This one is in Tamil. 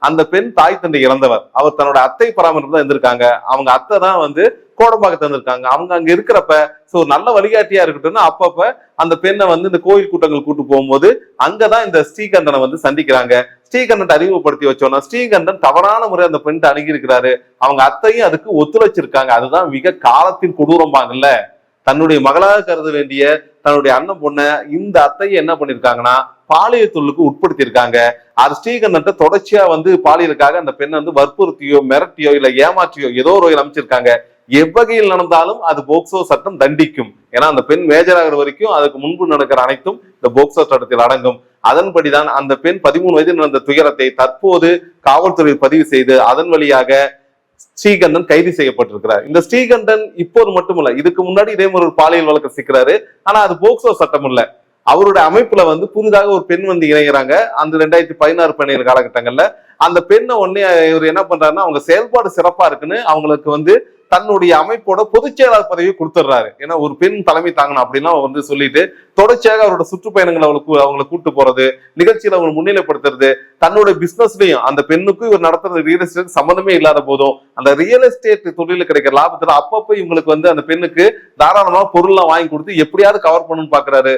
அந்த பெண் தாய் தந்தை இறந்தவர். அவர் தன்னோட அத்தை பராமரிப்பு தான் இருந்திருக்காங்க. அவங்க அத்தை தான் வந்து கோடம்பாக்கத்தை இருந்திருக்காங்க. அவங்க அங்க இருக்கிறப்ப சோ நல்ல வழிகாட்டியா இருக்கட்டும்னு அப்பப்ப அந்த பெண்ணை வந்து இந்த கோயில் கூட்டங்கள் கூட்டு போகும்போது அங்கதான் இந்த ஸ்ரீகண்டனை வந்து சந்திக்கிறாங்க. ஸ்ரீகண்டன் அறிமுகப்படுத்தி வச்சோம்னா ஸ்ரீகண்டன் தவறான முறை அந்த பெண் அணுகி இருக்கிறாரு. அவங்க அத்தையும் அதுக்கு ஒத்துழைச்சிருக்காங்க. அதுதான் மிக காலத்தின் கொடூரம்பாங்கல்ல. தன்னுடைய மகளாக கருத வேண்டிய தன்னுடைய அண்ணன் பொண்ண இந்த அத்தையை என்ன பண்ணிருக்காங்கன்னா பாலியல் தொழிலுக்கு உட்படுத்தியிருக்காங்க. அது ஸ்ரீகண்டன் தொடர்ச்சியா வந்து பாலியலுக்காக அந்த பெண்ணை வந்து வற்புறுத்தியோ மிரட்டியோ இல்ல ஏமாற்றியோ ஏதோ ஒரு வகையில் அமைச்சிருக்காங்க. எவ்வகையில் நடந்தாலும் அது போக்சோ சட்டம் தண்டிக்கும். ஏன்னா அந்த பெண் மேஜர் ஆகிற வரைக்கும் அதுக்கு முன்பு நடக்கிற அனைத்தும் இந்த போக்சோ சட்டத்தில் அடங்கும். அதன்படிதான் அந்த பெண் 13 வயதில் நடந்த துயரத்தை தற்போது காவல்துறை பதிவு செய்து அதன் வழியாக ஸ்ரீகண்டன் கைது செய்யப்பட்டிருக்கிறார். இந்த ஸ்ரீகண்டன் இப்போது மட்டுமல்ல, இதுக்கு முன்னாடி இதே மாதிரி ஒரு பாலியல் வழக்கு சிக்கிறாரு. ஆனா அது போக்சோ சட்டம் இல்ல. அவருடைய அமைப்புல வந்து புதிதாக ஒரு பெண் வந்து இணைகிறாங்க. அந்த 2016-17 காலகட்டங்கள்ல அந்த பெண்ணை உடனே இவர் என்ன பண்றாருன்னா அவங்க செயல்பாடு சிறப்பா இருக்குன்னு அவங்களுக்கு வந்து தன்னுடைய அமைப்போட பொதுச் செயலாளர் பதவியை கொடுத்துடுறாரு. ஏன்னா ஒரு பெண் தலைமை தாங்கணும் அப்படின்னா வந்து சொல்லிட்டு தொடர்ச்சியாக அவரோட சுற்றுப்பயணங்களை அவங்களை கூட்டு போறது, நிகழ்ச்சியில அவங்க முன்னிலைப்படுத்துறது, தன்னுடைய பிசினஸ்லயும் அந்த பெண்ணுக்கும் இவர் நடத்துறது ரியல் எஸ்டேட் சம்மந்தமே இல்லாத போதும் அந்த ரியல் எஸ்டேட் தொழில கிடைக்கிற லாபத்துல அப்பப்ப இவங்களுக்கு வந்து அந்த பெண்ணுக்கு தாராளமா பொருள்லாம் வாங்கி கொடுத்து எப்படியாவது கவர் பண்ணணும்னு பாக்குறாரு.